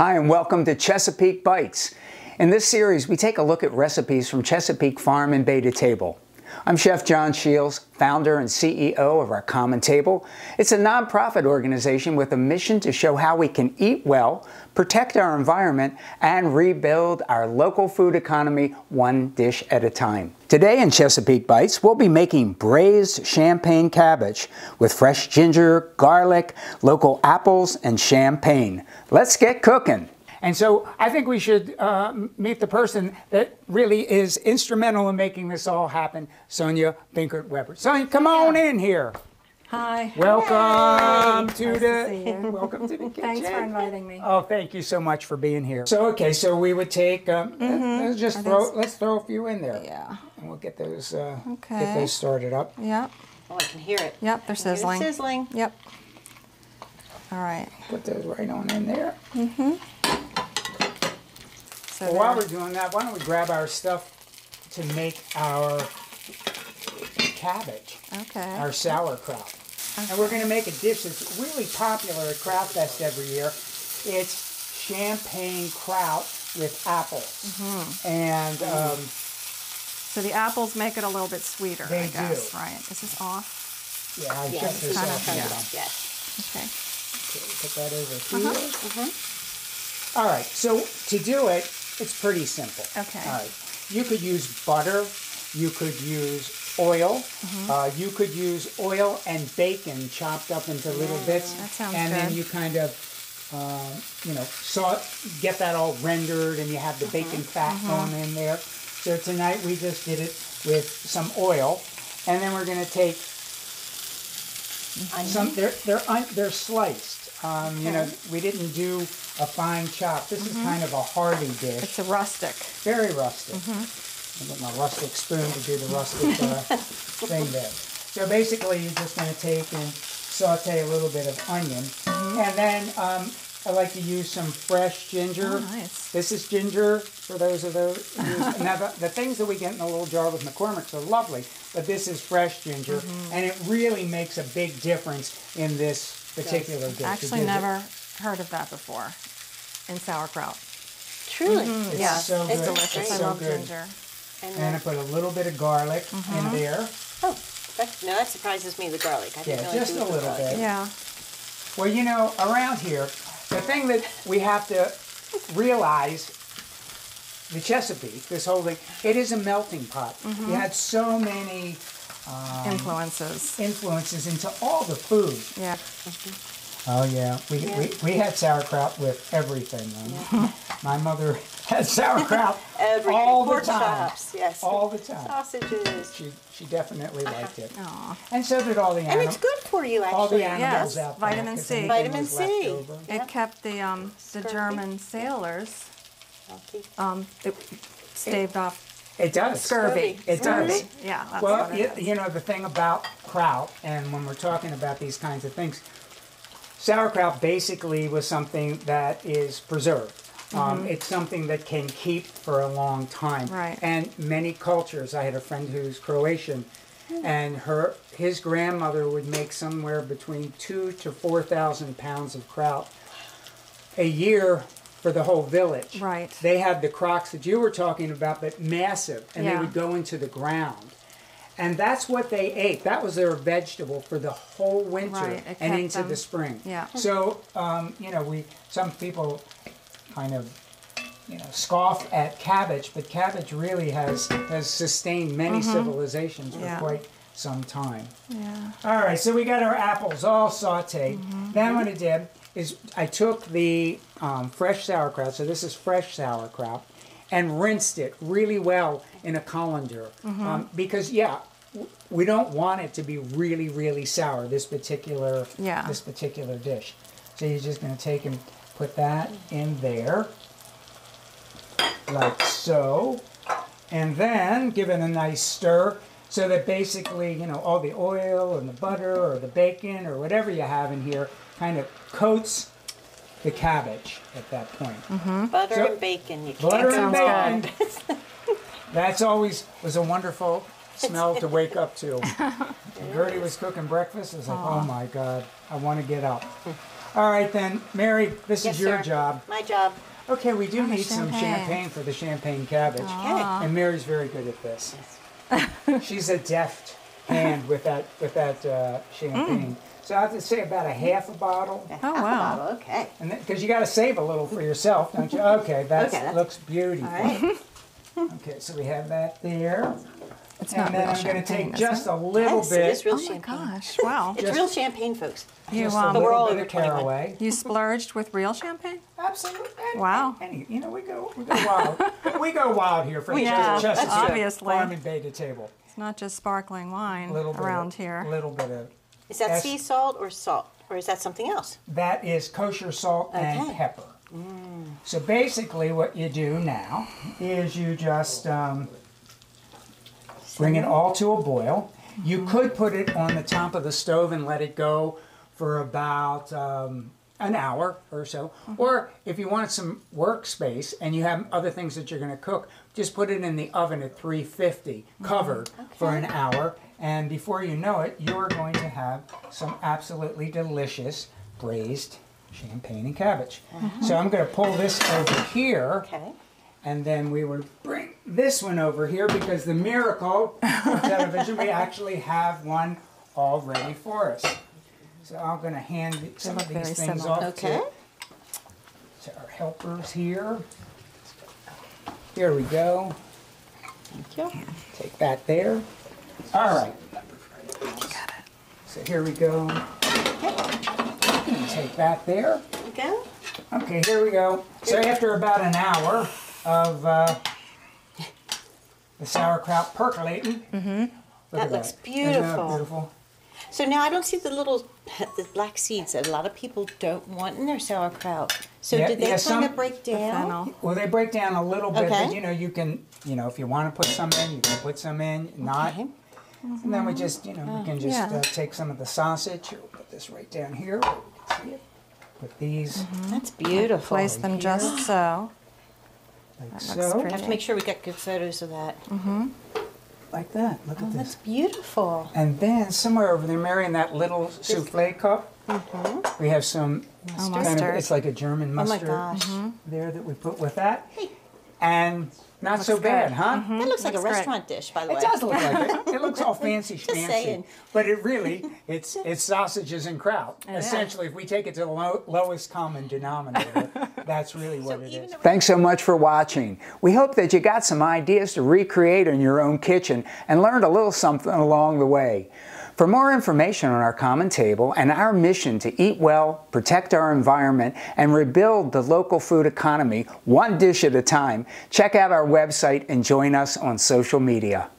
Hi, and welcome to Chesapeake Bites. In this series, we take a look at recipes from Chesapeake Farm and Bay to Table. I'm Chef John Shields, founder and CEO of Our Common Table. It's a nonprofit organization with a mission to show how we can eat well, protect our environment, and rebuild our local food economy one dish at a time. Today in Chesapeake Bites, we'll be making braised champagne cabbage with fresh ginger, garlic, local apples, and champagne. Let's get cooking. And so I think we should meet the person that really is instrumental in making this all happen, Sonia Binkert-Weber. Sonia, come on in here. Hi. Welcome to welcome to the kitchen. Thanks for inviting me. Oh, thank you so much for being here. So okay, so we would take let's throw a few in there. Yeah. And we'll get those started up. Yep. Oh, I can hear it. Yep, they're sizzling. Sizzling. Yep. All right. Put those right on in there. So well, while we're doing that, why don't we grab our stuff to make our cabbage, our sauerkraut. And we're going to make a dish that's really popular at Kraft Fest every year. It's champagne kraut with apples. And so the apples make it a little bit sweeter, I guess, right? Is this off? Yeah, I yes, this off. Yes. Okay. Okay, put that over here. All right, so to do it, it's pretty simple. Okay. All right. You could use butter. You could use oil. You could use oil and bacon chopped up into little bits. That sounds and good. then you kind of, get that all rendered, and you have the bacon fat going in there. So tonight we just did it with some oil, and then we're going to take some. They're sliced. We didn't do a fine chop. This is kind of a hearty dish. It's a rustic. Very rustic. I'll get my rustic spoon to do the rustic thing there. So basically, you're just going to take and saute a little bit of onion. And then I like to use some fresh ginger. Oh, nice. This is ginger for those of those. Now, the things that we get in a little jar with McCormick's are lovely, but this is fresh ginger. And it really makes a big difference in this particular dish. Actually, never heard of that before in sauerkraut. Truly. It's so good. It's delicious. It's I so love good. ginger. And I put a little bit of garlic in there. Oh, that surprises me, the garlic. I didn't know just a little bit. Yeah. Well, around here, the thing that we have to realize, the Chesapeake, this whole thing, it is a melting pot. You had so many influences into all the food. Yeah. Oh yeah, we had sauerkraut with everything. My mother had sauerkraut all the time. Chops, yes. All the time. Sausages. She definitely liked it. Aw. And so did all the animals. And it's good for you, actually. All the animals Yes, out there. vitamin 'cause C. anything Vitamin was C. left over. It kept the German sailors. It staved off It does. scurvy. It does. Yeah. That's Well, what it is. the thing about kraut, and when we're talking about these kinds of things, sauerkraut basically was something that is preserved. It's something that can keep for a long time. Right. And many cultures, I had a friend who's Croatian, and his grandmother would make somewhere between 2,000 to 4,000 pounds of kraut a year for the whole village. Right. They had the crocks that you were talking about, but massive, and they Yeah. would go into the ground. And that's what they ate. That was their vegetable for the whole winter Right, it and kept into them- the spring. Yeah. So, some people kind of, scoff at cabbage, but cabbage really has sustained many civilizations for quite some time. Yeah. All right, so we got our apples all sauteed. Then what I did is I took the fresh sauerkraut, so this is fresh sauerkraut, and rinsed it really well in a colander. Because, we don't want it to be really, really sour, this particular dish. So you're just going to take and put that in there, like so. And then give it a nice stir so that basically, all the oil and the butter or the bacon or whatever you have in here kind of coats the cabbage at that point. Butter and bacon. You can't Butter go and wrong. bacon. That's always was a wonderful smell to wake up to. When Gertie was cooking breakfast, I was like, oh my God, I want to get up. All right then, Mary, this Yes, is your sir. job. My job. Okay, we do the need some champagne. champagne for the champagne cabbage. Okay. And Mary's very good at this. She's a deft hand with that champagne. So I have to say about a half a bottle. Oh, wow. Bottle, okay. And because you got to save a little for yourself, don't you? Okay, that Okay. looks beautiful. All right. Okay, so we have that there. It's And not then real I'm going to champagne, take is just it? a little Yes, bit. it is real Oh my champagne. gosh! Wow. It's real champagne, folks. You Just a But we're little all bit over of 21. caraway. you splurged with real champagne? Absolutely. Wow. You know, we go wild. We go wild here for Yeah, Chesapeake obviously. Farm and Beta Table. It's not just sparkling wine A little bit around of, here. little bit of. Is that Yes. sea salt or salt? Or is that something else? That is kosher salt and Okay. pepper. So basically what you do now is you just bring it all to a boil. You could put it on the top of the stove and let it go for about an hour or so. Or if you want some workspace and you have other things that you're going to cook, just put it in the oven at 350, covered for an hour. And before you know it, you're going to have some absolutely delicious braised champagne and cabbage. So I'm going to pull this over here. Okay. And then we would bring this one over here because the miracle of television, we actually have one all ready for us. So I'm going to hand some of look these very things similar. off Okay. to our helpers here. Here we go. Thank you. Take that there. All right. So here we go. Take that there. Okay. Okay, here we go. So after about an hour of the sauerkraut percolating, look That at looks Isn't that beautiful. beautiful? So now I don't see the little the black seeds that a lot of people don't want in their sauerkraut. So Yeah, did they yeah, kind some- of break down? Fennel. Well, they break down a little bit, Okay. but you can, if you want to put some in, you can put some in, not. Okay. And then we just, we can just Yeah. take some of the sausage. Here, we'll put this right down here where we can see it. Put these That's beautiful. Place them just so. like looks so, I pretty. have to make sure we get good photos of that. like that. Look Oh, at that's this. beautiful. And then somewhere over there, Mary, in that little souffle cup, we have some kind of, Mustard. it's like a German Oh my mustard gosh. there that we put with that. Hey. And not so Looks bad, good. huh? That looks like a Looks great. restaurant dish, by the way. It does look like it. It looks all fancy schmancy. saying. But it really, it's sausages and kraut. Essentially, if we take it to the lowest common denominator, that's really what it is. Thanks so much for watching. We hope that you got some ideas to recreate in your own kitchen and learned a little something along the way. For more information on our common table and our mission to eat well, protect our environment, and rebuild the local food economy one dish at a time, check out our website and join us on social media.